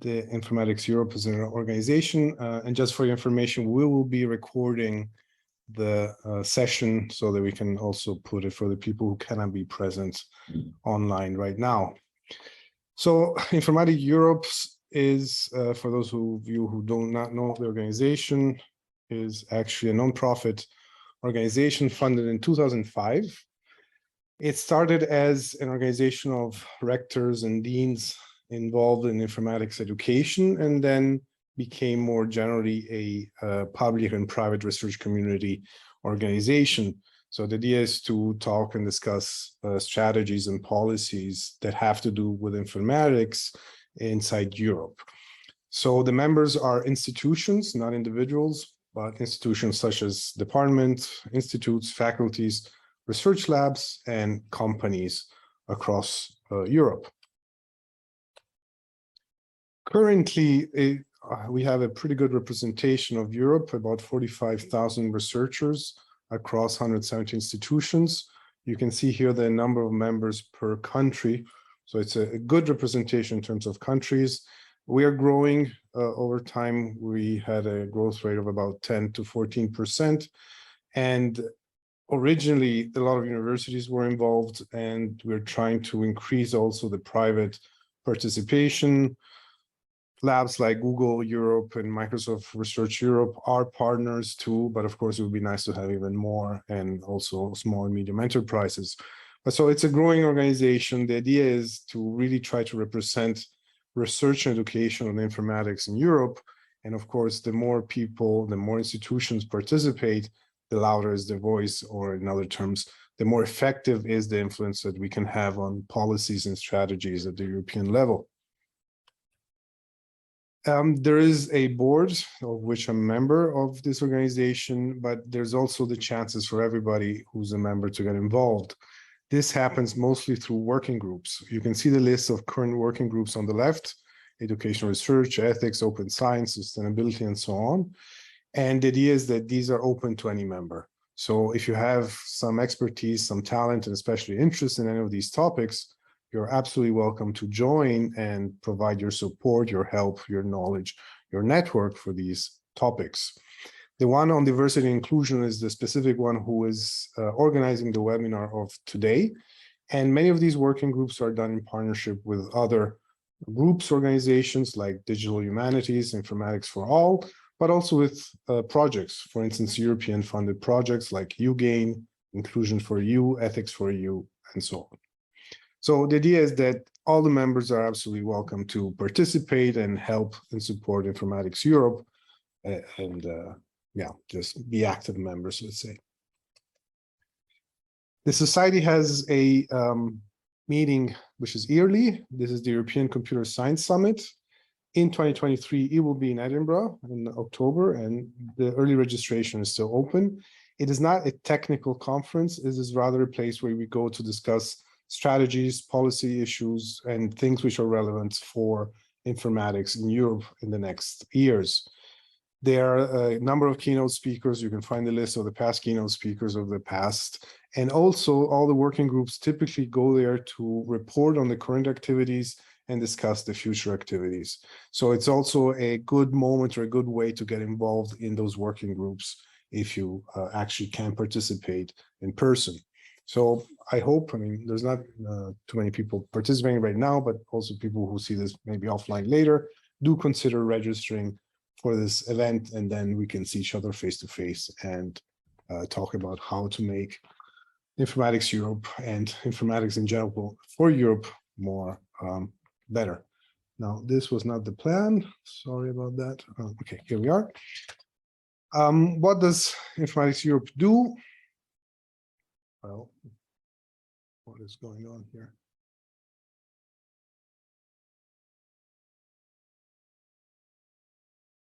The Informatics Europe is an organization, and just for your information, we will be recording the session so that we can also put it for the people who cannot be present online right now. So Informatics Europe is, for those of you who do not know the organization, is actually a non-profit organization funded in 2005. It started as an organization of rectors and deans involved in informatics education, and then became more generally a public and private research community organization. So the idea is to talk and discuss strategies and policies that have to do with informatics inside Europe. So the members are institutions, not individuals, but institutions such as departments, institutes, faculties, research labs, and companies across Europe. Currently, we have a pretty good representation of Europe, about 45,000 researchers across 170 institutions. You can see here the number of members per country. So it's a good representation in terms of countries. We are growing over time. We had a growth rate of about 10 to 14%. And originally, a lot of universities were involved, and we're trying to increase also the private participation. Labs like Google Europe and Microsoft Research Europe are partners too, but of course it would be nice to have even more, and also small and medium enterprises. But so it's a growing organization. The idea is to really try to represent research and education on informatics in Europe. And of course, the more people, the more institutions participate, the louder is the voice, or in other terms, the more effective is the influence that we can have on policies and strategies at the European level. There is a board of which I'm a member of this organization, but there's also the chances for everybody who's a member to get involved. This happens mostly through working groups. You can see the list of current working groups on the left: educational research, ethics, open science, sustainability, and so on. And the idea is that these are open to any member. So if you have some expertise, some talent, and especially interest in any of these topics, you're absolutely welcome to join and provide your support, your help, your knowledge, your network for these topics. The one on diversity and inclusion is the specific one who is organizing the webinar of today. And many of these working groups are done in partnership with other groups, organizations like Digital Humanities, Informatics for All, but also with projects, for instance, European funded projects like UGAIN, Inclusion for You, Ethics for You, and so on. So the idea is that all the members are absolutely welcome to participate and help and support Informatics Europe, and yeah, just be active members, let's say. The Society has a meeting which is yearly. This is the European Computer Science Summit. In 2023, it will be in Edinburgh in October, and the early registration is still open. It is not a technical conference. It is rather a place where we go to discuss strategies, policy issues, and things which are relevant for informatics in Europe in the next years. There are a number of keynote speakers. You can find the list of the past keynote speakers of the past. And also all the working groups typically go there to report on the current activities and discuss the future activities. So it's also a good moment or a good way to get involved in those working groups if you actually can participate in person. So I hope, I mean, there's not too many people participating right now, but also people who see this maybe offline later, do consider registering for this event, and then we can see each other face to face and talk about how to make Informatics Europe and informatics in general for Europe more better. Now, this was not the plan. Sorry about that. Okay, here we are. What does Informatics Europe do? Well, what is going on here?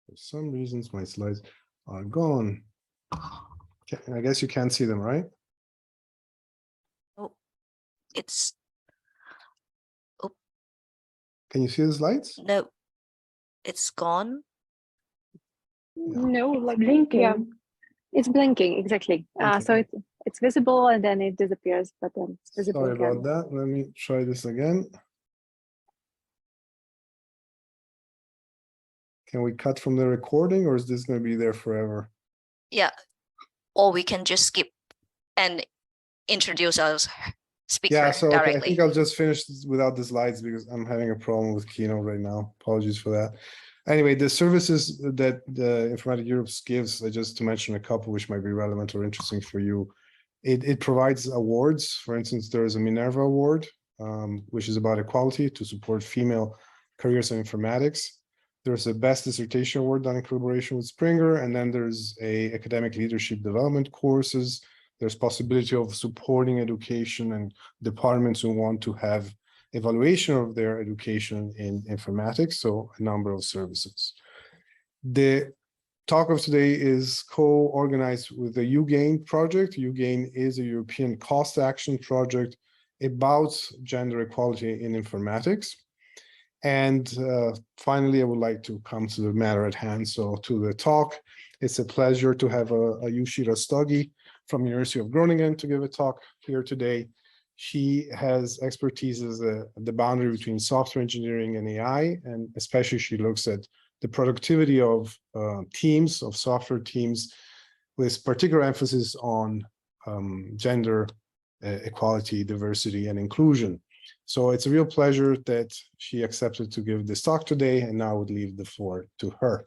For some reasons, my slides are gone. Okay, I guess you can't see them, right? Oh, it's. Oh. Can you see the slides? No, it's gone. Yeah. No, like blinking. Yeah, it's blinking exactly. Okay. So it's visible and then it disappears, but then it's visible. Sorry again. about that. Let me try this again. Can we cut from the recording, or is this going to be there forever? Yeah, or we can just skip and introduce our speaker Yeah, so okay, I directly. think I'll just finish this without the slides because I'm having a problem with Keynote right now. Apologies for that. Anyway, the services that the Informatics Europe gives, just to mention a couple which might be relevant or interesting for you. It provides awards. For instance, there is a Minerva Award, which is about equality to support female careers in informatics. There's a Best Dissertation Award done in collaboration with Springer, and then there's a academic leadership development courses. There's possibility of supporting education and departments who want to have evaluation of their education in informatics, so a number of services. The talk of today is co-organized with the UGAIN project. UGAIN is a European cost action project about gender equality in informatics. And finally, I would like to come to the matter at hand. So to the talk, it's a pleasure to have Ayushi Rastogi from University of Groningen to give a talk here today. She has expertise as the boundary between software engineering and AI, and especially she looks at the productivity of teams, of software teams, with particular emphasis on gender equality, diversity, and inclusion. So it's a real pleasure that she accepted to give this talk today, and now I would leave the floor to her.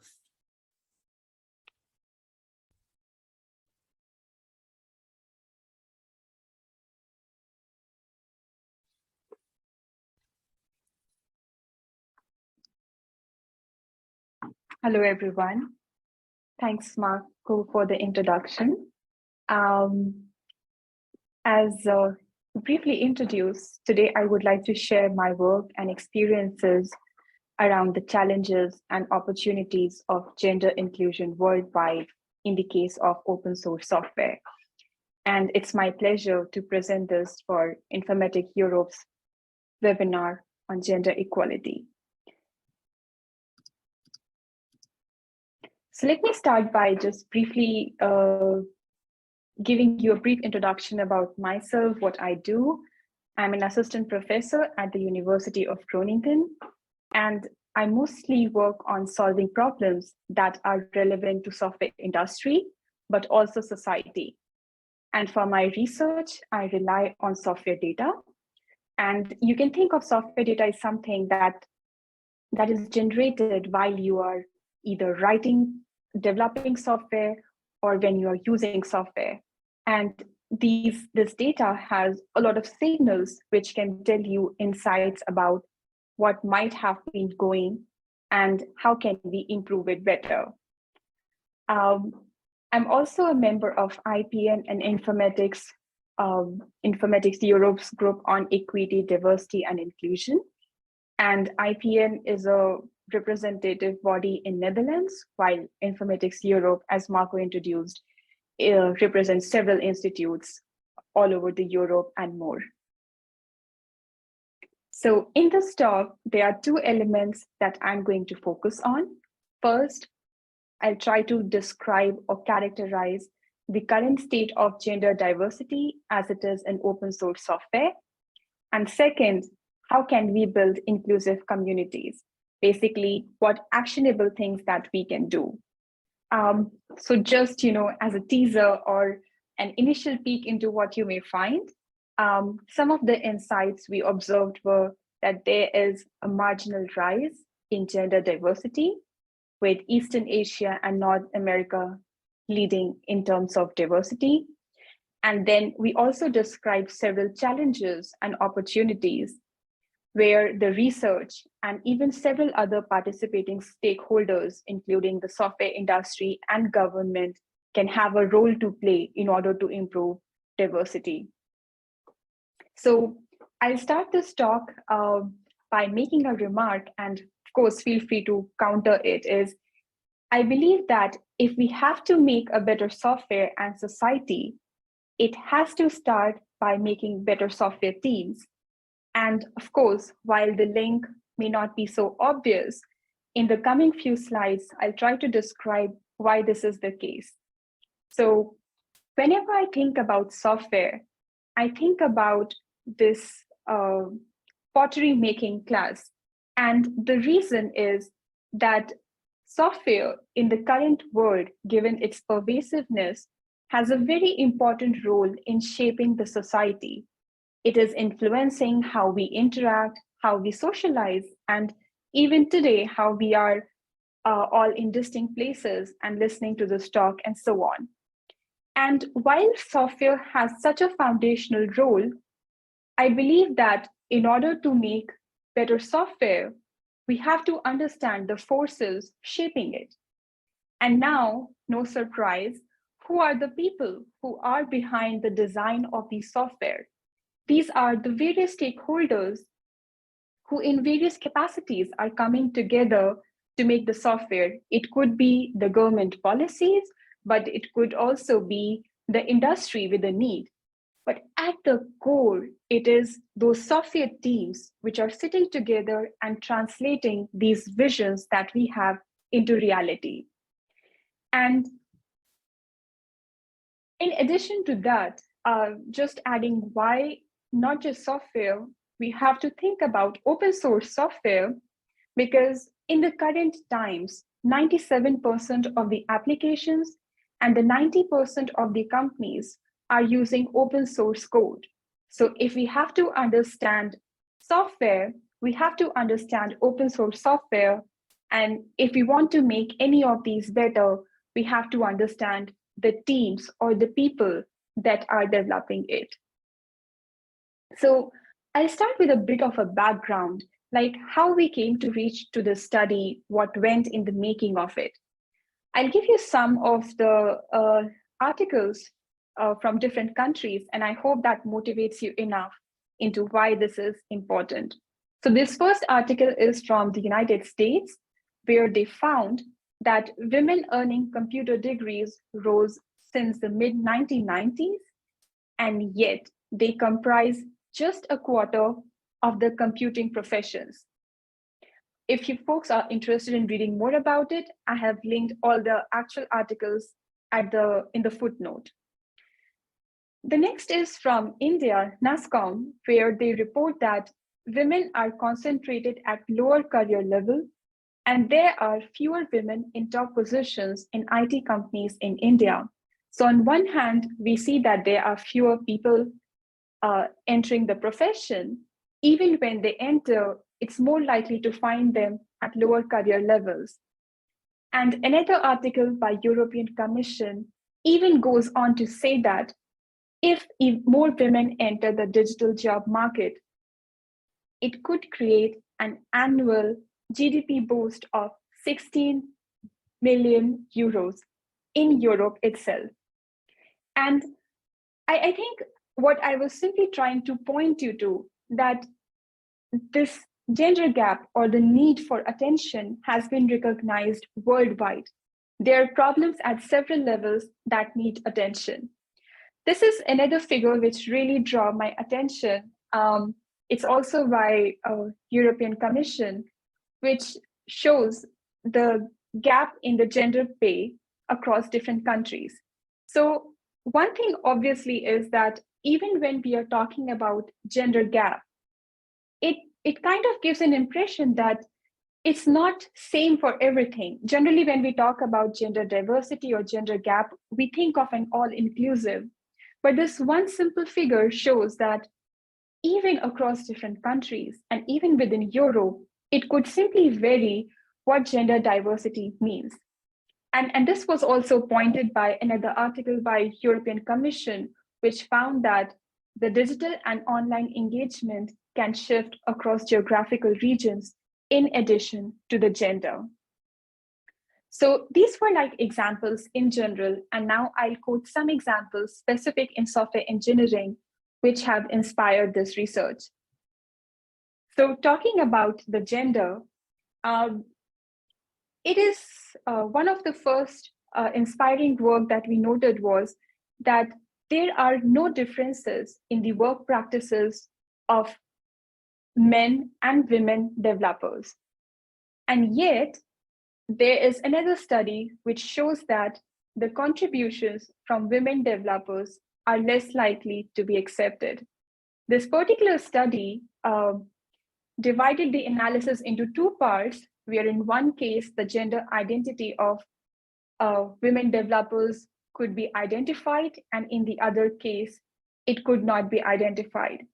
Hello, everyone. Thanks, Marco, for the introduction. As briefly introduced, today I would like to share my work and experiences around the challenges and opportunities of gender inclusion worldwide in the case of open source software. And it's my pleasure to present this for Informatics Europe's webinar on gender equality. So let me start by just briefly giving you a brief introduction about myself, what I do. I'm an assistant professor at the University of Groningen, and I mostly work on solving problems that are relevant to software industry, but also society. And for my research, I rely on software data. And you can think of software data as something that is generated while you are either developing software, or when you are using software. And this data has a lot of signals which can tell you insights about what might have been going and how can we improve it better. I'm also a member of IPN and Informatics Europe's group on equity, diversity, and inclusion. And IPN is a representative body in Netherlands, while Informatics Europe, as Marco introduced, represents several institutes all over the Europe and more. So in this talk, there are two elements that I'm going to focus on. First, I'll try to describe or characterize the current state of gender diversity as it is in open source software. And second, how can we build inclusive communities? Basically, what actionable things that we can do. So just, as a teaser or an initial peek into what you may find, some of the insights we observed were that there is a marginal rise in gender diversity, with Eastern Asia and North America leading in terms of diversity. And then we also described several challenges and opportunities where the research and even several other participating stakeholders, including the software industry and government, can have a role to play in order to improve diversity. So I'll start this talk by making a remark, and of course, feel free to counter it, is I believe that if we have to make a better software and society, it has to start by making better software teams. And of course, while the link may not be so obvious, in the coming few slides, I'll try to describe why this is the case. So whenever I think about software, I think about this pottery making class. And the reason is that software in the current world, given its pervasiveness, has a very important role in shaping the society. It is influencing how we interact, how we socialize, and even today, how we are all in distinct places and listening to this talk and so on. And while software has such a foundational role, I believe that in order to make better software, we have to understand the forces shaping it. And now, no surprise, who are the people who are behind the design of the software? These are the various stakeholders who in various capacities are coming together to make the software. It could be the government policies, but it could also be the industry with a need. But at the core, it is those software teams which are sitting together and translating these visions that we have into reality. And in addition to that, just adding why not just software, we have to think about open source software, because in the current times, 97% of the applications and the 90% of the companies are using open source code. So if we have to understand software, we have to understand open source software. And if we want to make any of these better, we have to understand the teams or the people that are developing it. So I'll start with a bit of a background, like how we came to reach to the study, what went in the making of it. I'll give you some of the articles from different countries, and I hope that motivates you enough into why this is important. So this first article is from the United States, where they found that women earning computer degrees rose since the mid-1990s, and yet they comprise just a quarter of the computing professions. If you folks are interested in reading more about it, I have linked all the actual articles in the footnote. The next is from India, NASSCOM, where they report that women are concentrated at lower career level, and there are fewer women in top positions in IT companies in India. So on one hand, we see that there are fewer people entering the profession. Even when they enter, it's more likely to find them at lower career levels. And another article by European Commission even goes on to say that if more women enter the digital job market, it could create an annual GDP boost of 16 million euros in Europe itself. And I think what I was simply trying to point you to, that this gender gap or the need for attention has been recognized worldwide. There are problems at several levels that need attention. This is another figure which really draw my attention. It's also by European Commission, which shows the gap in the gender pay across different countries. So one thing obviously is that even when we are talking about gender gap, it kind of gives an impression that it's not same for everything. Generally, when we talk about gender diversity or gender gap, we think of an all-inclusive. But this one simple figure shows that even across different countries and even within Europe, it could simply vary what gender diversity means. And this was also pointed by another article by European Commission, which found that the digital and online engagement can shift across geographical regions in addition to the gender. So these were like examples in general, and now I'll quote some examples specific in software engineering, which have inspired this research. So talking about the gender, it is one of the first inspiring work that we noted was that there are no differences in the work practices of men and women developers. And yet, there is another study which shows that the contributions from women developers are less likely to be accepted. This particular study divided the analysis into two parts, where in one case, the gender identity of women developers could be identified, and in the other case, it could not be identified.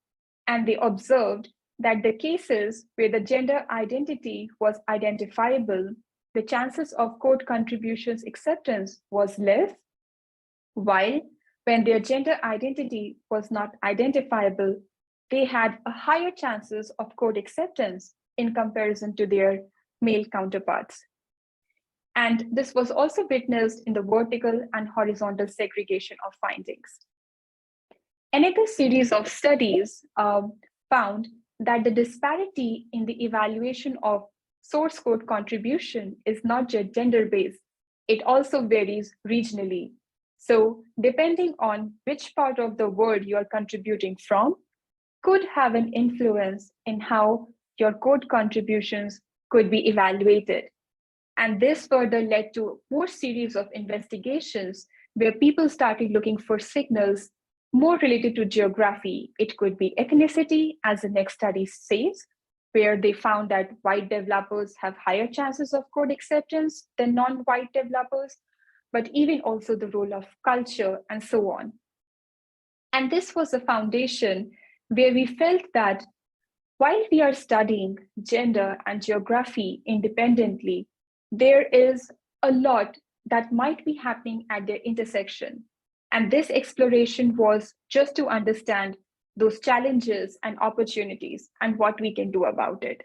And they observed that the cases where the gender identity was identifiable, the chances of code contributions acceptance was less, while when their gender identity was not identifiable, they had a higher chances of code acceptance in comparison to their male counterparts. And this was also witnessed in the vertical and horizontal segregation of findings. Another series of studies found that the disparity in the evaluation of source code contribution is not just gender-based, it also varies regionally. So depending on which part of the world you're contributing from could have an influence in how your code contributions could be evaluated. And this further led to more series of investigations where people started looking for signals more related to geography. It could be ethnicity, as the next study says, where they found that white developers have higher chances of code acceptance than non-white developers, but even also the role of culture and so on. And this was a foundation where we felt that while we are studying gender and geography independently, there is a lot that might be happening at their intersection. And this exploration was just to understand those challenges and opportunities and what we can do about it.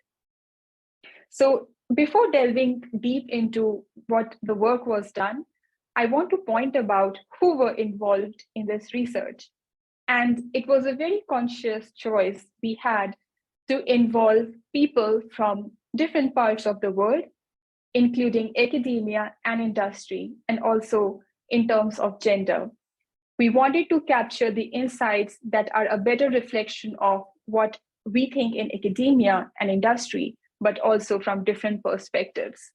So before delving deep into what the work was done, I want to point about who were involved in this research. And it was a very conscious choice we had to involve people from different parts of the world, including academia and industry, and also in terms of gender. We wanted to capture the insights that are a better reflection of what we think in academia and industry, but also from different perspectives.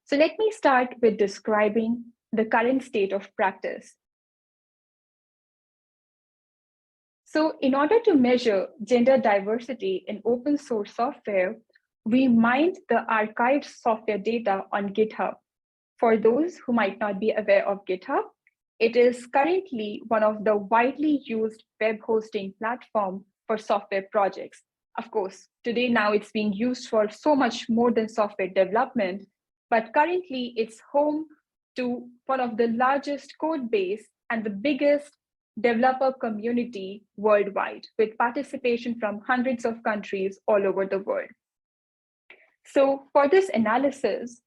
So let me start with describing the current state of practice. So in order to measure gender diversity in open source software, we mined the archived software data on GitHub. For those who might not be aware of GitHub, it is currently one of the widely used web hosting platform for software projects. Of course, today now it's being used for so much more than software development, but currently it's home to one of the largest code base and the biggest developer community worldwide, with participation from hundreds of countries all over the world. So for this analysis,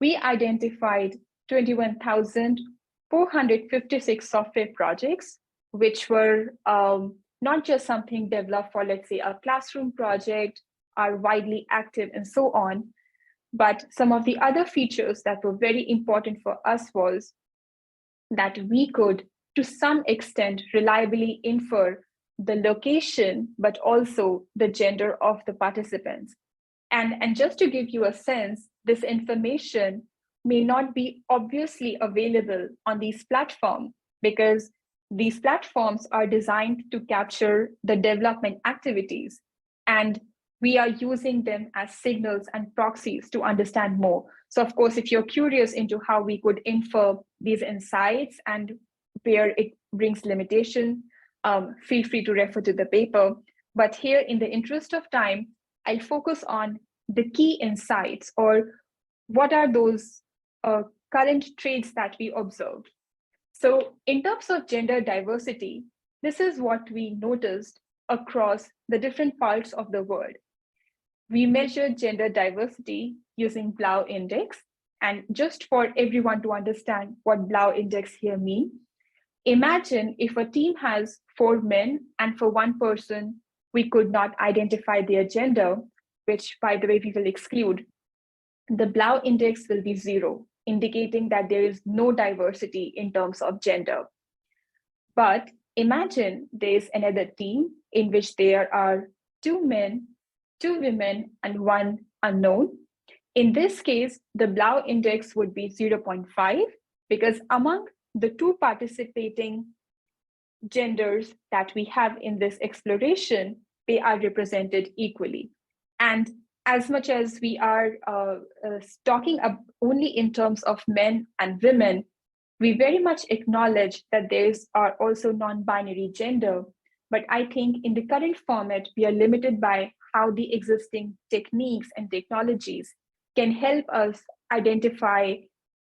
we identified 21,456 software projects, which were not just something developed for, let's say, a classroom project, are widely active and so on, but some of the other features that were very important for us was that we could, to some extent, reliably infer the location, but also the gender of the participants. And just to give you a sense, this information may not be obviously available on these platforms because these platforms are designed to capture the development activities. And we are using them as signals and proxies to understand more. So of course, if you're curious into how we could infer these insights and where it brings limitation, feel free to refer to the paper. But here, in the interest of time, I'll focus on the key insights, or what are those current traits that we observed. So in terms of gender diversity, this is what we noticed across the different parts of the world. We measured gender diversity using Blau index. And just for everyone to understand what Blau index here means, imagine if a team has 4 men and for one person, we could not identify their gender, which by the way, we will exclude. The Blau index will be 0, indicating that there is no diversity in terms of gender. But imagine there's another team in which there are 2 men, 2 women, and 1 unknown. In this case, the Blau index would be 0.5 because among the 2 participating genders that we have in this exploration, they are represented equally. And as much as we are talking only in terms of men and women, we very much acknowledge that there are also non-binary gender. But I think in the current format, we are limited by how the existing techniques and technologies can help us identify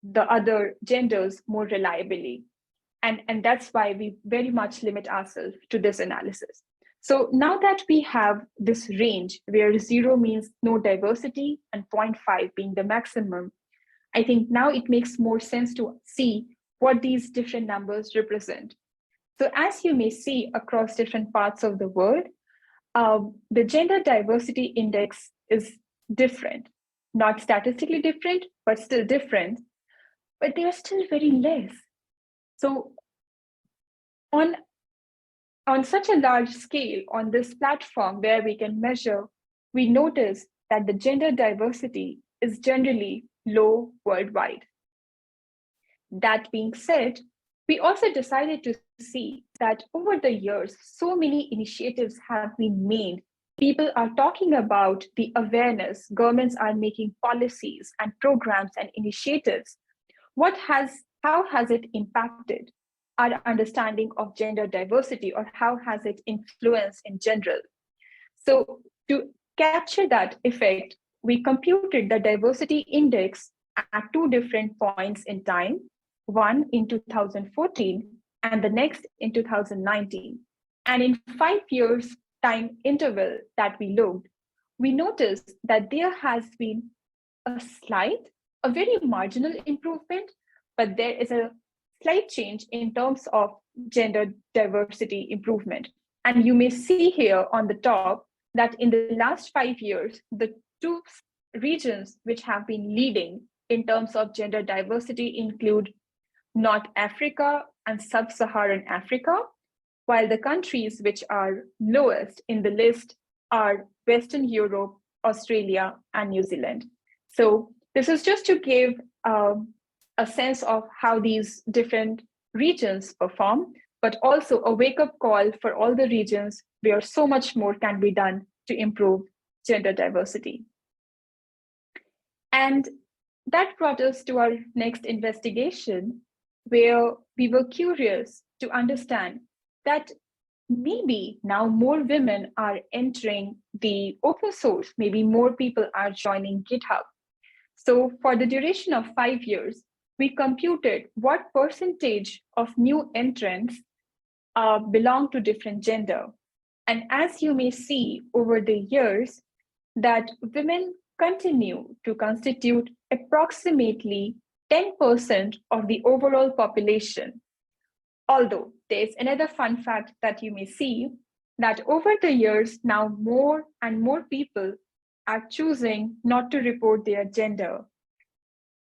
the other genders more reliably. And that's why we very much limit ourselves to this analysis. So now that we have this range where 0 means no diversity and 0.5 being the maximum, I think now it makes more sense to see what these different numbers represent. So as you may see across different parts of the world, the gender diversity index is different, not statistically different, but still different, but they are still very less. So on such a large scale, on this platform where we can measure, we notice that the gender diversity is generally low worldwide. That being said, we also decided to see that over the years, so many initiatives have been made. People are talking about the awareness, governments are making policies and programs and initiatives. How has it impacted our understanding of gender diversity, or how has it influenced in general? So to capture that effect, we computed the diversity index at 2 different points in time, one in 2014 and the next in 2019. And in 5 years time interval that we looked, we noticed that there has been a very marginal improvement, but there is a slight change in terms of gender diversity improvement. And you may see here on the top that in the last 5 years, the 2 regions which have been leading in terms of gender diversity include North Africa and Sub-Saharan Africa, while the countries which are lowest in the list are Western Europe, Australia, and New Zealand. So this is just to give a sense of how these different regions perform, but also a wake-up call for all the regions where so much more can be done to improve gender diversity. And that brought us to our next investigation, where we were curious to understand that maybe now more women are entering the open source, maybe more people are joining GitHub. So for the duration of 5 years, we computed what percentage of new entrants belong to different gender. And as you may see over the years, that women continue to constitute approximately 10% of the overall population. Although there's another fun fact that you may see, that over the years, now more and more people are choosing not to report their gender.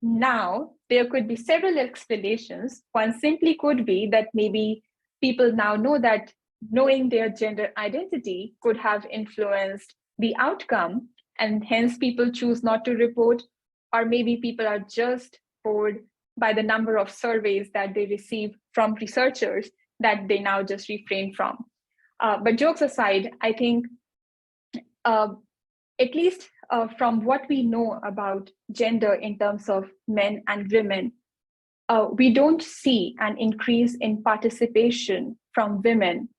Now, there could be several explanations. One simply could be that maybe people now know that knowing their gender identity could have influenced the outcome, and hence people choose not to report, or maybe people are just bored by the number of surveys that they receive from researchers that they now just refrain from. But jokes aside, I think at least from what we know about gender in terms of men and women, we don't see an increase in participation from women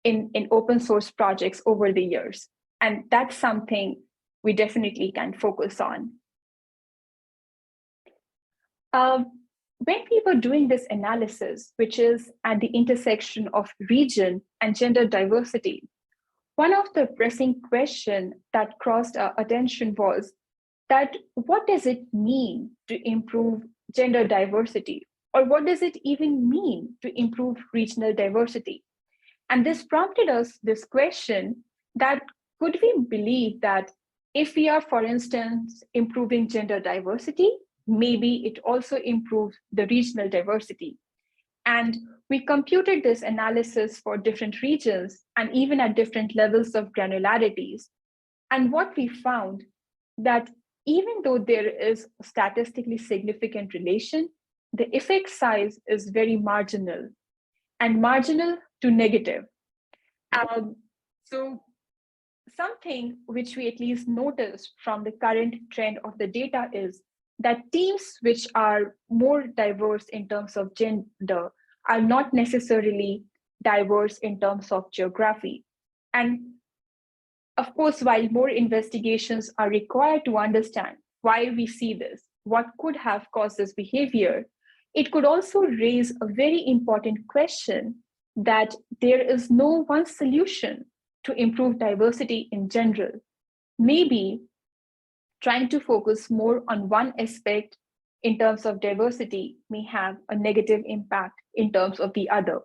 in open source projects over the years. And that's something we definitely can focus on. When we were doing this analysis, which is at the intersection of region and gender diversity, one of the pressing questions that crossed our attention was that what does it mean to improve gender diversity? Or what does it even mean to improve regional diversity? And this prompted us this question that could we believe that if we are, for instance, improving gender diversity, maybe it also improves the regional diversity. And we computed this analysis for different regions and even at different levels of granularities. And what we found that even though there is a statistically significant relation, the effect size is very marginal and marginal to negative. something which we at least noticed from the current trend of the data is that teams which are more diverse in terms of gender are not necessarily diverse in terms of geography. And of course, while more investigations are required to understand why we see this, what could have caused this behavior, it could also raise a very important question that there is no one solution to improve diversity in general. Maybe trying to focus more on one aspect in terms of diversity may have a negative impact in terms of the other.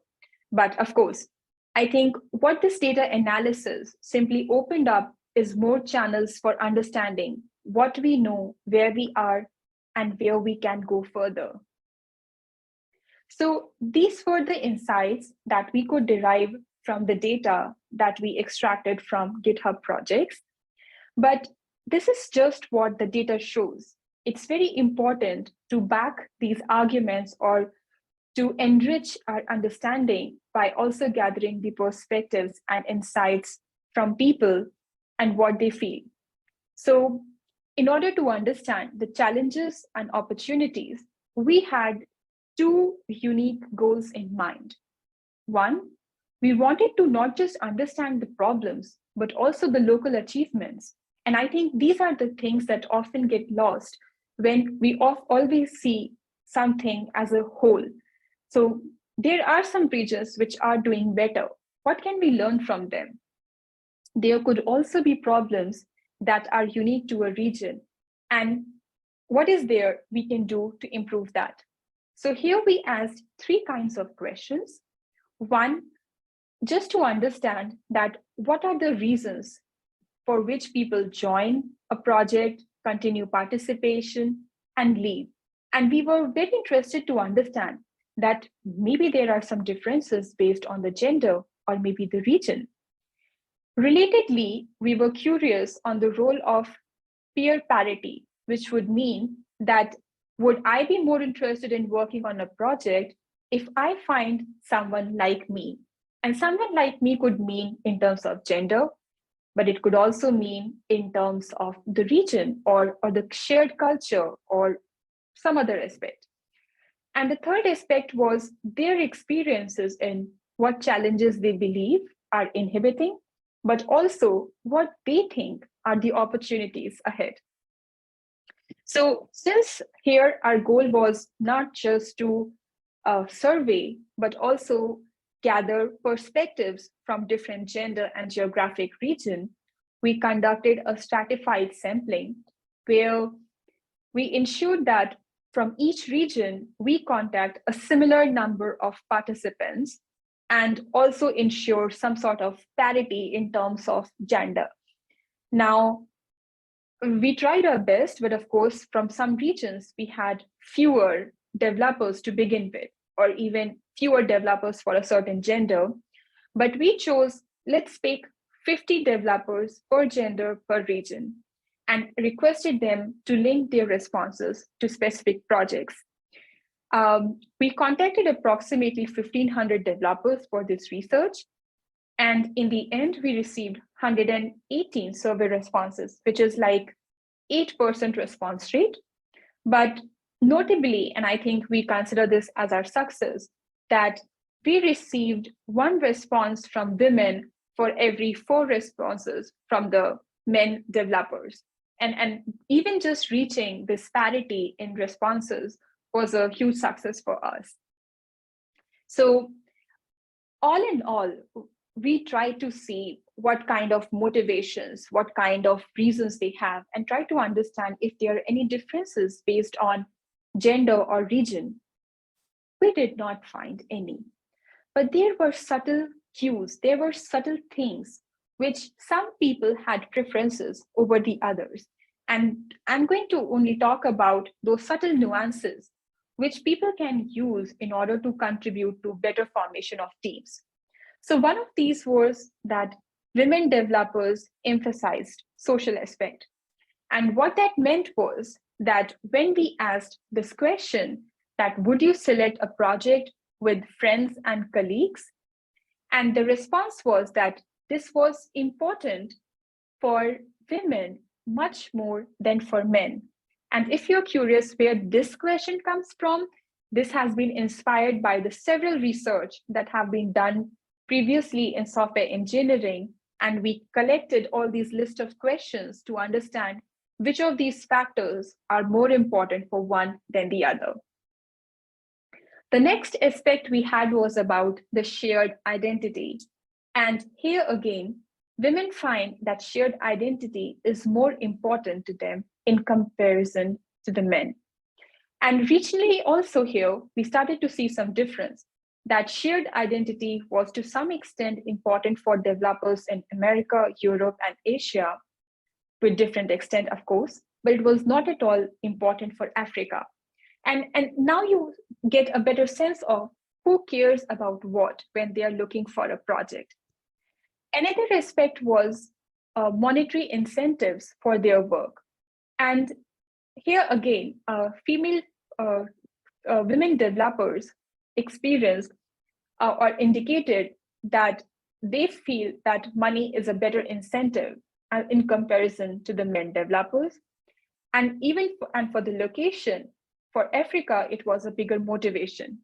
But of course, I think what this data analysis simply opened up is more channels for understanding what we know, where we are, and where we can go further. So these were the insights that we could derive from the data that we extracted from GitHub projects. But this is just what the data shows. It's very important to back these arguments or to enrich our understanding by also gathering the perspectives and insights from people and what they feel. So in order to understand the challenges and opportunities, we had two unique goals in mind. One, we wanted to not just understand the problems, but also the local achievements. And I think these are the things that often get lost when we always see something as a whole. So there are some regions which are doing better. What can we learn from them? There could also be problems that are unique to a region. And what is there we can do to improve that? So here we asked three kinds of questions. One, just to understand that what are the reasons for which people join a project, continue participation, and leave. And we were very interested to understand that maybe there are some differences based on the gender or maybe the region. Relatedly, we were curious on the role of peer parity, which would mean that would I be more interested in working on a project if I find someone like me? And someone like me could mean in terms of gender, but it could also mean in terms of the region or the shared culture or some other aspect. And the third aspect was their experiences in what challenges they believe are inhibiting, but also what they think are the opportunities ahead. So since here our goal was not just to survey, but also gather perspectives from different gender and geographic region, we conducted a stratified sampling where we ensured that from each region, we contact a similar number of participants and also ensure some sort of parity in terms of gender. Now, we tried our best, but of course, from some regions, we had fewer developers to begin with, or even fewer developers for a certain gender. But we chose, let's pick 50 developers per gender per region and requested them to link their responses to specific projects. We contacted approximately 1,500 developers for this research. And in the end, we received 118 survey responses, which is like 8% response rate. But notably, and I think we consider this as our success, that we received one response from women for every 4 responses from the men developers. And even just reaching this parity in responses was a huge success for us. So all in all, we try to see what kind of motivations, what kind of reasons they have, and try to understand if there are any differences based on gender or region. We did not find any, but there were subtle cues, there were subtle things which some people had preferences over the others. And I'm going to only talk about those subtle nuances which people can use in order to contribute to better formation of teams. So one of these was that women developers emphasized social aspect. And what that meant was that when we asked this question, that would you select a project with friends and colleagues? And the response was that this was important for women much more than for men. And if you're curious where this question comes from, this has been inspired by the several research that have been done previously in software engineering. And we collected all these list of questions to understand which of these factors are more important for one than the other. The next aspect we had was about the shared identity. And here again, women find that shared identity is more important to them in comparison to the men. And regionally also here, we started to see some difference, that shared identity was to some extent important for developers in America, Europe, and Asia, to a different extent, of course, but it was not at all important for Africa. And now you get a better sense of who cares about what when they are looking for a project. Another aspect was monetary incentives for their work. And here again, women developers experienced or indicated that they feel that money is a better incentive in comparison to the men developers. And even for the location, for Africa, it was a bigger motivation.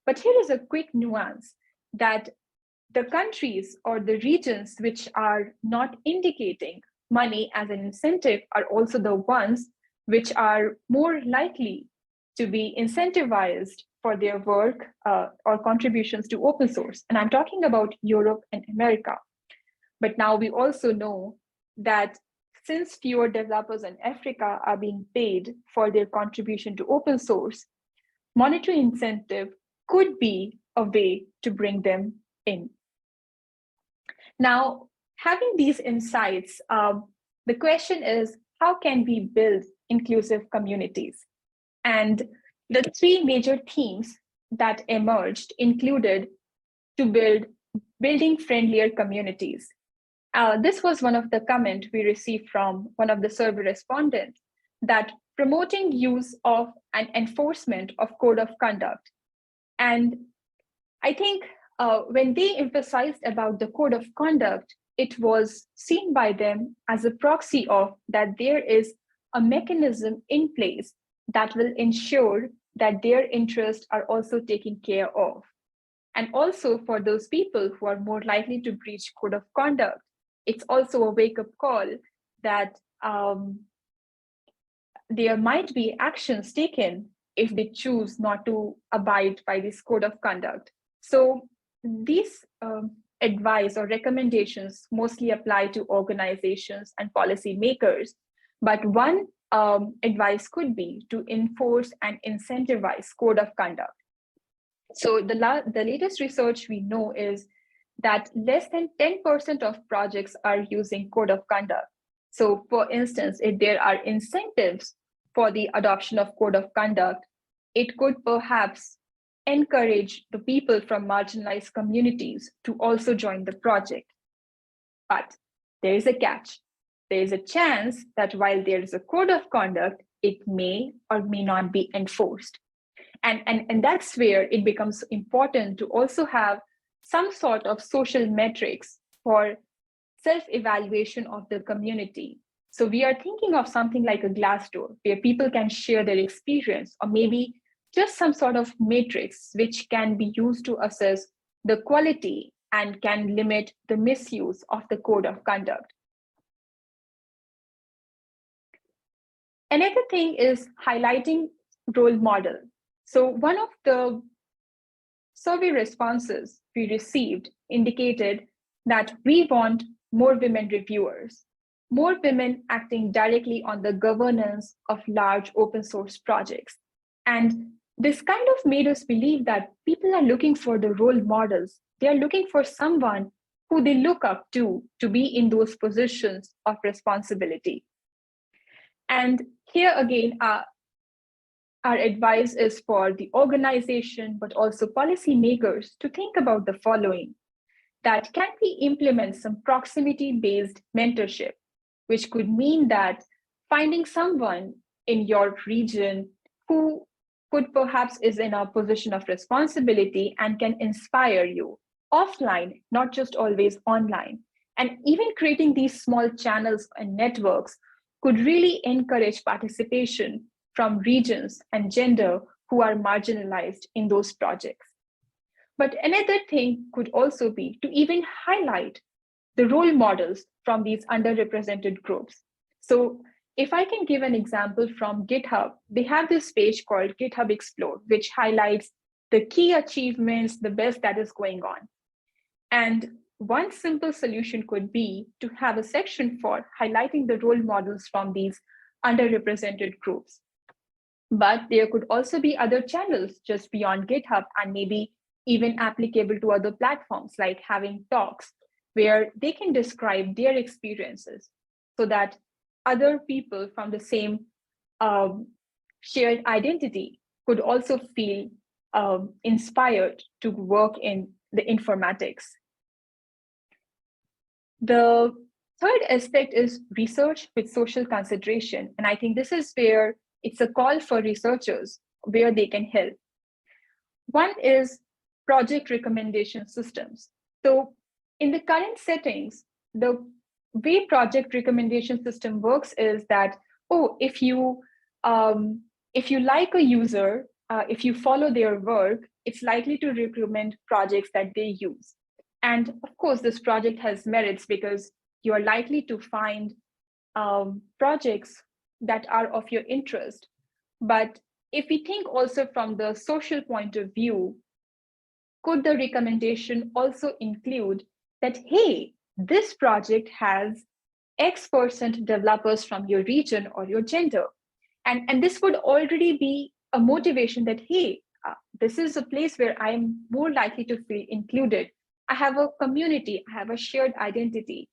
But here is a quick nuance that the countries or the regions which are not indicating money as an incentive are also the ones which are more likely to be incentivized for their work or contributions to open source. And I'm talking about Europe and America. But now we also know that since fewer developers in Africa are being paid for their contribution to open source, monetary incentive could be a way to bring them in. Now, having these insights, the question is, how can we build inclusive communities? And the three major themes that emerged included to building friendlier communities. This was one of the comments we received from one of the survey respondents, that promoting use of and enforcement of code of conduct. And I think when they emphasized about the code of conduct, it was seen by them as a proxy of that there is a mechanism in place that will ensure that their interests are also taken care of. And also for those people who are more likely to breach code of conduct, it's also a wake-up call that there might be actions taken if they choose not to abide by this code of conduct. So these advice or recommendations mostly apply to organizations and policymakers, but one advice could be to enforce and incentivize code of conduct. So the latest research we know is that less than 10% of projects are using code of conduct. So for instance, if there are incentives for the adoption of code of conduct, it could perhaps encourage the people from marginalized communities to also join the project. But there is a catch. There is a chance that while there is a code of conduct, it may or may not be enforced. And that's where it becomes important to also have some sort of social metrics for self-evaluation of the community. So we are thinking of something like a Glassdoor, where people can share their experience, or maybe just some sort of matrix which can be used to assess the quality and can limit the misuse of the code of conduct. Another thing is highlighting role model. So one of the survey responses we received indicated that we want more women reviewers, more women acting directly on the governance of large open source projects. And this kind of made us believe that people are looking for the role models. They are looking for someone who they look up to be in those positions of responsibility. And here again, our advice is for the organization, but also policymakers to think about the following, that can we implement some proximity-based mentorship, which could mean that finding someone in your region who could perhaps is in a position of responsibility and can inspire you offline, not just always online. And even creating these small channels and networks could really encourage participation from regions and gender who are marginalized in those projects. But another thing could also be to even highlight the role models from these underrepresented groups. So if I can give an example from GitHub, they have this page called GitHub Explore, which highlights the key achievements, the best that is going on. And one simple solution could be to have a section for highlighting the role models from these underrepresented groups. But there could also be other channels just beyond GitHub and maybe even applicable to other platforms, like having talks where they can describe their experiences so that other people from the same shared identity could also feel inspired to work in the informatics. The third aspect is research with social consideration. And I think this is where it's a call for researchers where they can help. One is project recommendation systems. So in the current settings, the way project recommendation system works is that, if you like a user, if you follow their work, it's likely to recommend projects that they use. And of course, this project has merits because you are likely to find projects that are of your interest. But if we think also from the social point of view, could the recommendation also include that, hey, this project has X% developers from your region or your gender? And this would already be a motivation that, hey, this is a place where I'm more likely to feel included. I have a community, I have a shared identity.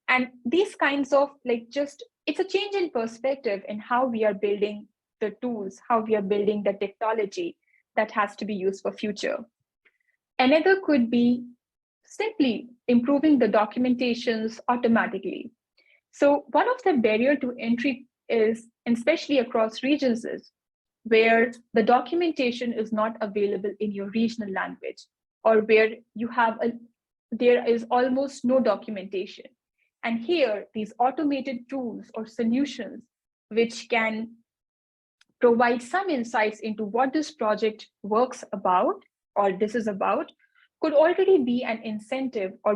And these kinds of it's a change in perspective in how we are building the tools, how we are building the technology that has to be used for future. Another could be simply improving the documentations automatically. So one of the barrier to entry is, especially across regions, is where the documentation is not available in your regional language, or where there is almost no documentation. And here, these automated tools or solutions, which can provide some insights into what this project works about, or this is about, could already be an incentive or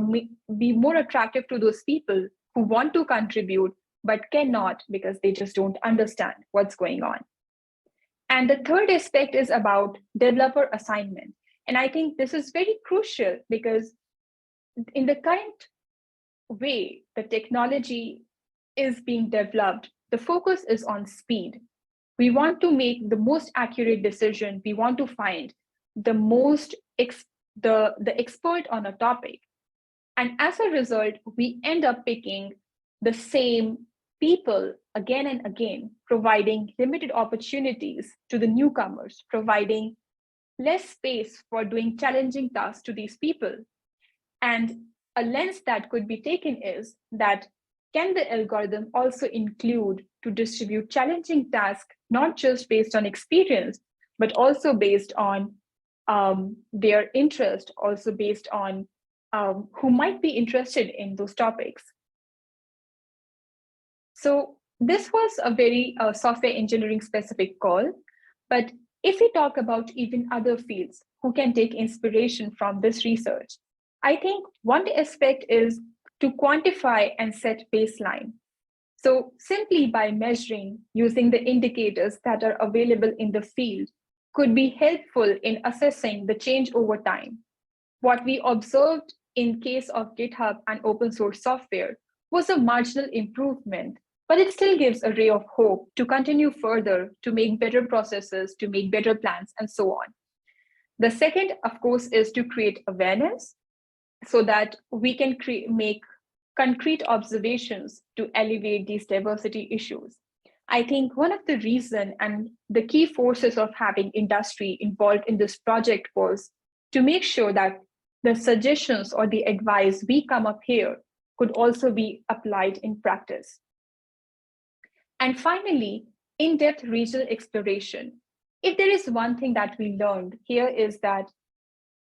be more attractive to those people who want to contribute, but cannot because they just don't understand what's going on. And the third aspect is about developer assignment. And I think this is very crucial because in the current way the technology is being developed, the focus is on speed. We want to make the most accurate decision. We want to find the most the expert on a topic. And as a result, we end up picking the same people again and again, providing limited opportunities to the newcomers, providing less space for doing challenging tasks to these people. And a lens that could be taken is that, can the algorithm also include to distribute challenging tasks, not just based on experience, but also based on their interest, also based on who might be interested in those topics. So this was a very software engineering specific call, but if we talk about even other fields who can take inspiration from this research, I think one aspect is to quantify and set baseline. So simply by measuring using the indicators that are available in the field could be helpful in assessing the change over time. What we observed in case of GitHub and open source software was a marginal improvement, but it still gives a ray of hope to continue further, to make better processes, to make better plans, and so on. The second, of course, is to create awareness so that we can make concrete observations to alleviate these diversity issues. I think one of the reasons and the key forces of having industry involved in this project was to make sure that the suggestions or the advice we come up here could also be applied in practice. And finally, in-depth regional exploration. If there is one thing that we learned here is that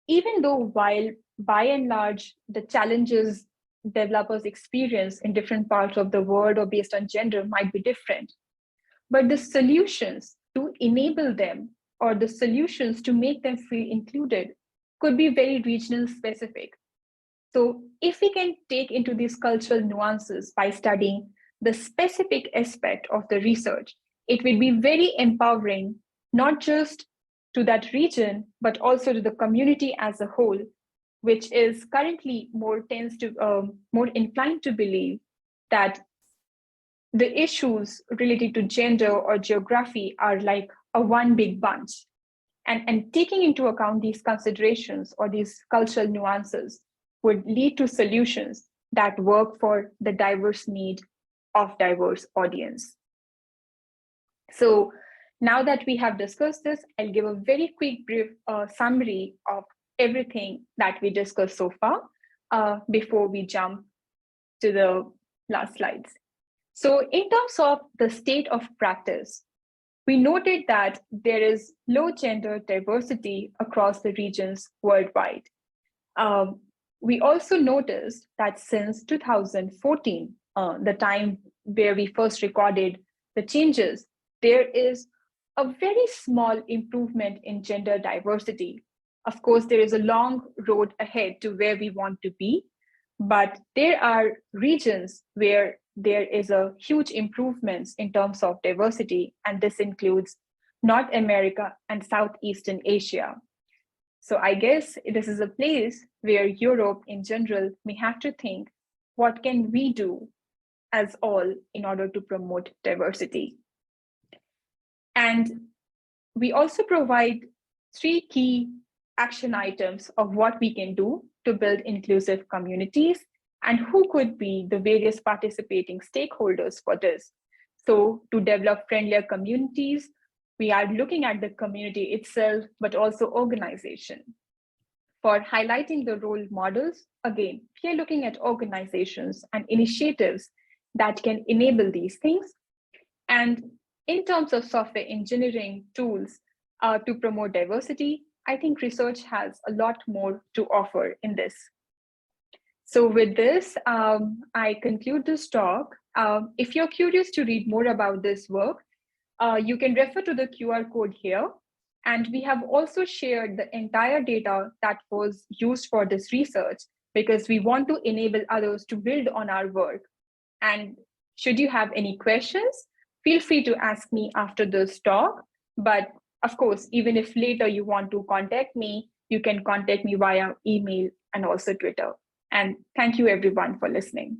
even though while by and large the challenges developers' experience in different parts of the world or based on gender might be different. But the solutions to enable them or the solutions to make them feel included could be very regional specific. So if we can take into these cultural nuances by studying the specific aspect of the research, it will be very empowering, not just to that region, but also to the community as a whole, which is currently more inclined to believe that the issues related to gender or geography are like a one big bunch. And taking into account these considerations or these cultural nuances would lead to solutions that work for the diverse need of diverse audience. So now that we have discussed this, I'll give a very quick brief summary of everything that we discussed so far before we jump to the last slides. So in terms of the state of practice, we noted that there is low gender diversity across the regions worldwide. We also noticed that since 2014, the time where we first recorded the changes, there is a very small improvement in gender diversity. Of course, there is a long road ahead to where we want to be, but there are regions where there is a huge improvements in terms of diversity, and this includes North America and Southeastern Asia. So I guess this is a place where Europe in general may have to think, what can we do as all in order to promote diversity? And we also provide 3 key action items of what we can do to build inclusive communities and who could be the various participating stakeholders for this. So to develop friendlier communities, we are looking at the community itself, but also organization. For highlighting the role models, again, we are looking at organizations and initiatives that can enable these things. And in terms of software engineering tools to promote diversity, I think research has a lot more to offer in this. So with this, I conclude this talk. If you're curious to read more about this work, you can refer to the QR code here. And we have also shared the entire data that was used for this research because we want to enable others to build on our work. And should you have any questions, feel free to ask me after this talk. But of course, even if later you want to contact me, you can contact me via email and also Twitter. And thank you everyone for listening.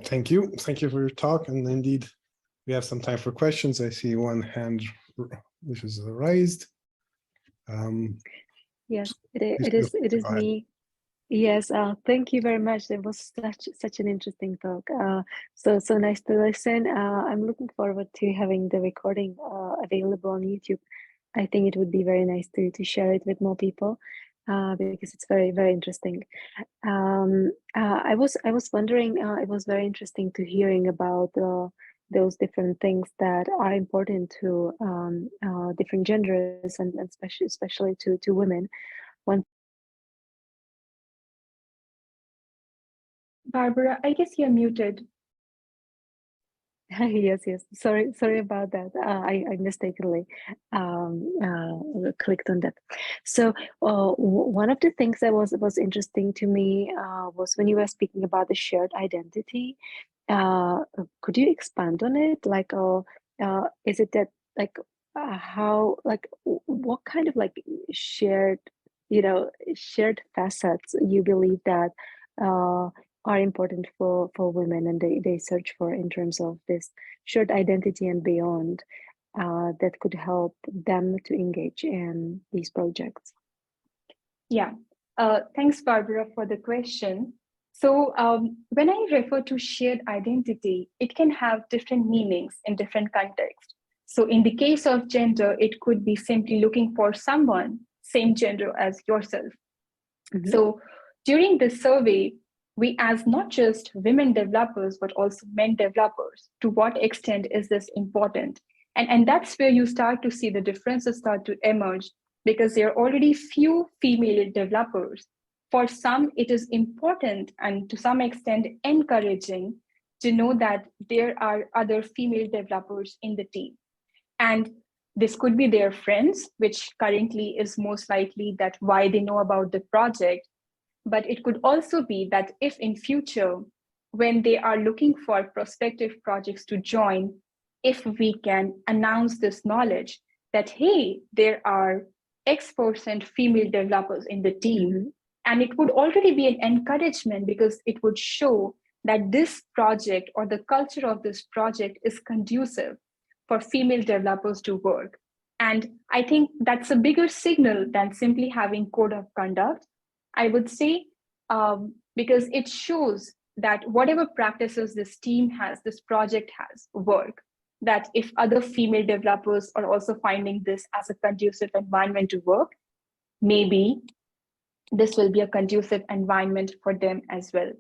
Thank you. Thank you for your talk. And indeed, we have some time for questions. I see one hand which is raised. Yes, it is me. Yes, thank you very much. It was such an interesting talk. So nice to listen. I'm looking forward to having the recording available on YouTube. I think it would be very nice to share it with more people because it's very, very interesting. I was wondering, it was very interesting to hearing about those different things that are important to different genders and especially to women. Barbara, I guess you're muted. Yes. Sorry about that. I mistakenly clicked on that. So one of the things that was interesting to me was when you were speaking about the shared identity. Could you expand on it? Like, is it that like how like what kind of like shared facets you believe that are important for women and they search for in terms of this shared identity and beyond that could help them to engage in these projects? Yeah, thanks, Barbara, for the question. So when I refer to shared identity, it can have different meanings in different contexts. So in the case of gender, it could be simply looking for someone same gender as yourself. Mm-hmm. So during this survey, we asked not just women developers, but also men developers, to what extent is this important? And that's where you start to see the differences start to emerge because there are already few female developers. For some, it is important and to some extent encouraging to know that there are other female developers in the team. And this could be their friends, which currently is most likely that why they know about the project. But it could also be that if in future, when they are looking for prospective projects to join, if we can announce this knowledge that, hey, there are X% female developers in the team, and it would already be an encouragement because it would show that this project or the culture of this project is conducive for female developers to work. And I think that's a bigger signal than simply having code of conduct, I would say, because it shows that whatever practices this team has, this project has, work. That if other female developers are also finding this as a conducive environment to work, maybe this will be a conducive environment for them as well.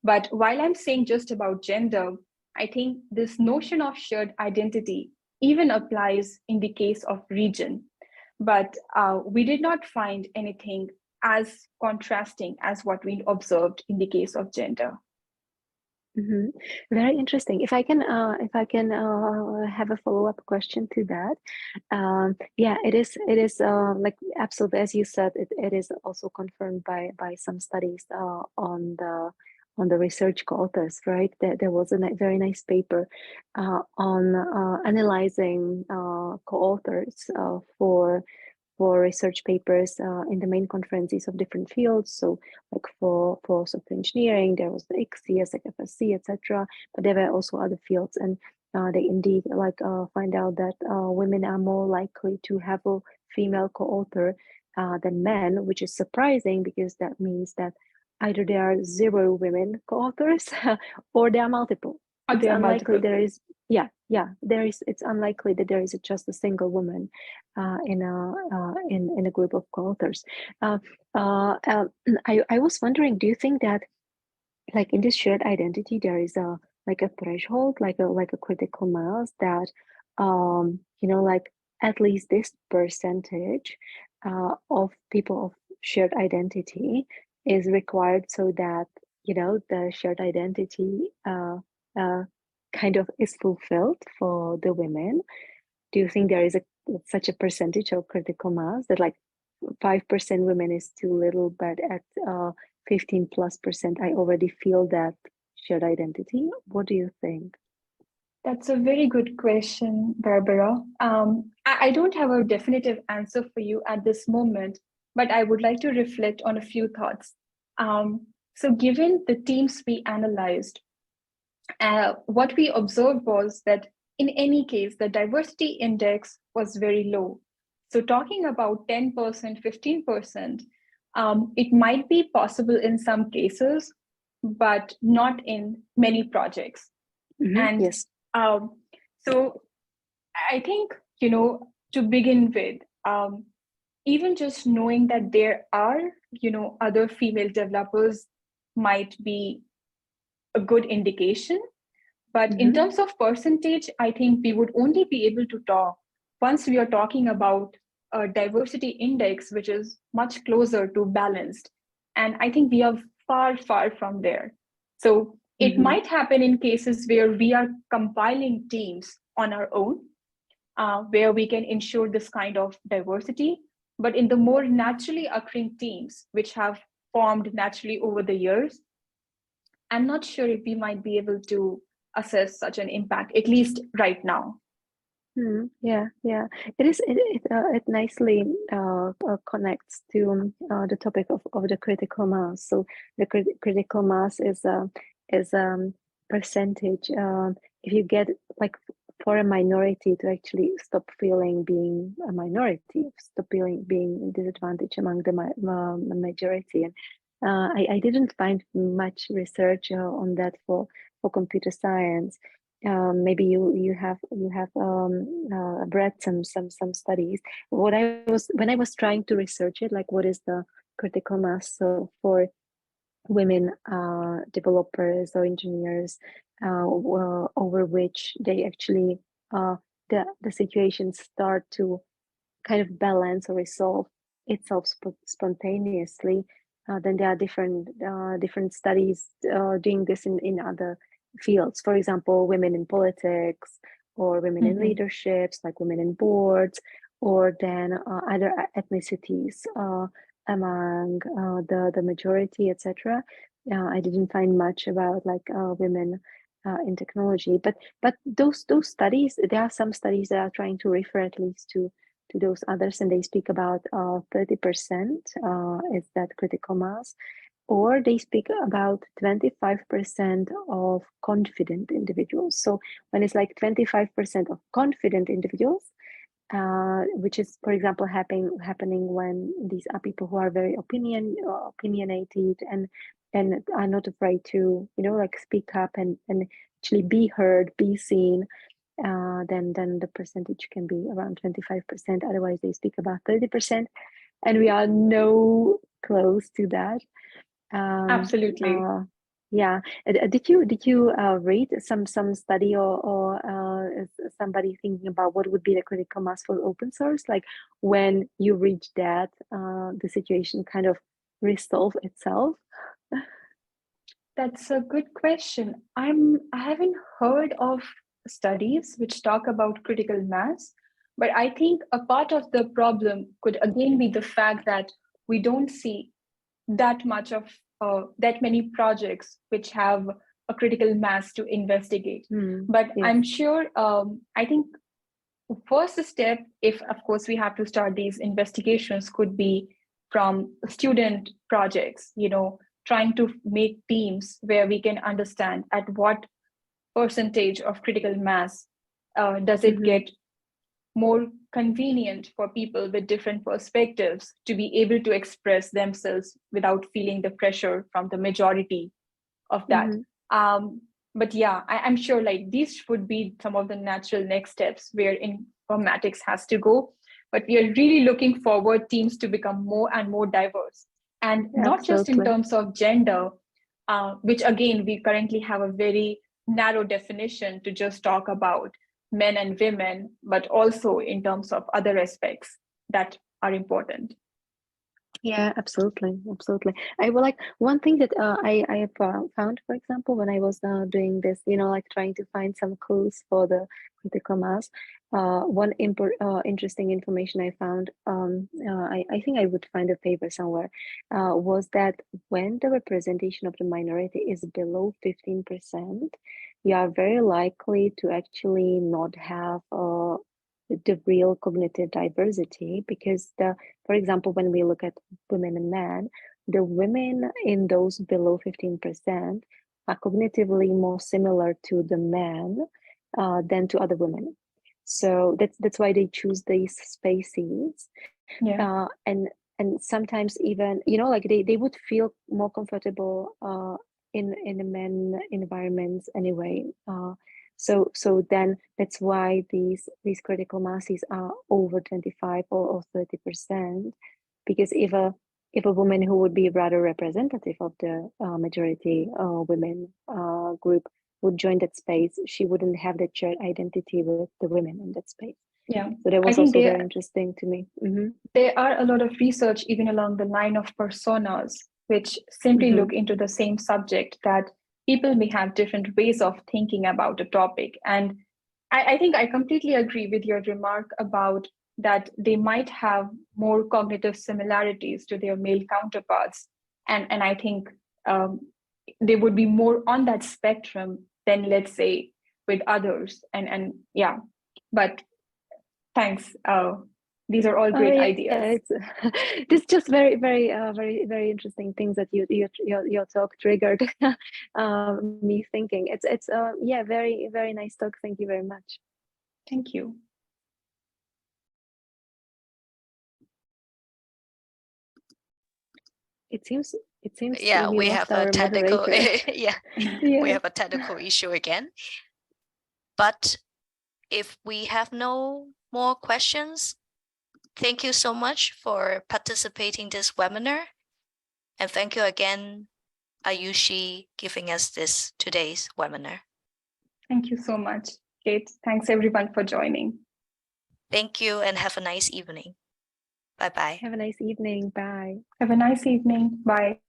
But while I'm saying just about gender, I think this notion of shared identity even applies in the case of region. But we did not find anything as contrasting as what we observed in the case of gender. Very interesting. If I can have a follow-up question to that, yeah, it is like absolutely as you said, it is also confirmed by some studies on the research co-authors, right? There was a very nice paper on analyzing co-authors for research papers in the main conferences of different fields. So like for software engineering, there was the ICT, FSC, etc. But there were also other fields, and they indeed find out that women are more likely to have a female co-author than men, which is surprising because that means that either there are 0 women co-authors or there are multiple. It's unlikely there is. There is. It's unlikely that there is just a single woman in a group of co-authors. I was wondering, do you think that like in this shared identity there is a threshold, like a critical mass that like at least this percentage of people of shared identity is required so that the shared identity kind of is fulfilled for the women? Do you think there is such a percentage of critical mass that like 5% women is too little, but at 15+% I already feel that shared identity? What do you think? That's a very good question, Barbara. I don't have a definitive answer for you at this moment, but I would like to reflect on a few thoughts. So given the teams we analyzed, what we observed was that in any case, the diversity index was very low. So talking about 10%, 15%, it might be possible in some cases, but not in many projects. And yes. So I think, to begin with, even just knowing that there are, other female developers might be a good indication. But in terms of percentage, I think we would only be able to talk once we are talking about a diversity index, which is much closer to balanced. And I think we are far, far from there. So it might happen in cases where we are compiling teams on our own, where we can ensure this kind of diversity. But in the more naturally occurring teams, which have formed naturally over the years, I'm not sure if we might be able to assess such an impact, at least right now. Yeah. It is. It nicely connects to the topic of the critical mass. So the critical mass is percentage. If you get like for a minority to actually stop feeling being a minority, stop feeling being disadvantaged among the majority. And I didn't find much research on that for computer science. Maybe you have read some studies. When I was trying to research it, like what is the critical mass for women developers or engineers over which they actually the situations start to kind of balance or resolve itself spontaneously, then there are different studies doing this in other fields. For example, women in politics, or women in leaderships, like women in boards, or then other ethnicities among the majority, etc. I didn't find much about like women in technology, but those studies, there are some studies that are trying to refer at least to those others, and they speak about 30% is that critical mass, or they speak about 25% of confident individuals. So when it's like 25% of confident individuals, which is, for example, happening when these are people who are very opinionated and are not afraid to, like speak up and actually be heard, be seen, then the percentage can be around 25%. Otherwise, they speak about 30%, and we are no close to that. Absolutely. Yeah. Did you read some study or somebody thinking about what would be the critical mass for open source? Like when you reach that, the situation kind of resolve itself? That's a good question. I haven't heard of studies which talk about critical mass, but I think a part of the problem could again be the fact that we don't see that much of that many projects which have a critical mass to investigate. But yes. I'm sure, I think first step, if of course we have to start these investigations, could be from student projects, trying to make teams where we can understand at what percentage of critical mass does it get more convenient for people with different perspectives to be able to express themselves without feeling the pressure from the majority of that. But yeah, I'm sure like these would be some of the natural next steps where informatics has to go. But we are really looking forward teams to become more and more diverse, and not just in terms of gender, which again, we currently have a very narrow definition to just talk about men and women, but also in terms of other aspects that are important. Yeah, absolutely. I would like one thing that I have found, for example, when I was doing this, like trying to find some clues for the critical mass. One interesting information I found, I think I would find a paper somewhere, was that when the representation of the minority is below 15%, you are very likely to actually not have the real cognitive diversity, because for example, when we look at women and men, the women in those below 15% are cognitively more similar to the men than to other women. So that's why they choose these spaces. And sometimes even, like they would feel more comfortable in the men environments anyway. So then that's why these critical masses are over 25 or 30%, because if a woman who would be rather representative of the majority women group would join that space, she wouldn't have that shared identity with the women in that space. Yeah, so that was also very interesting to me. There are a lot of research even along the line of personas, which simply look into the same subject, that people may have different ways of thinking about a topic. And I think I completely agree with your remark about that they might have more cognitive similarities to their male counterparts. And I think they would be more on that spectrum than, let's say, with others. And yeah, but thanks. These are all great ideas. It's just very, very, very interesting things that your talk triggered me thinking. It's yeah, very, very nice talk. Thank you very much. Thank you. It seems yeah, we have a technical yeah. We have a technical issue again. But if we have no more questions, thank you so much for participating in this webinar. And thank you again, Ayushi, giving us this today's webinar. Thank you so much, Kate. Thanks everyone for joining. Thank you and have a nice evening. Bye-bye. Have a nice evening. Bye. Have a nice evening. Bye.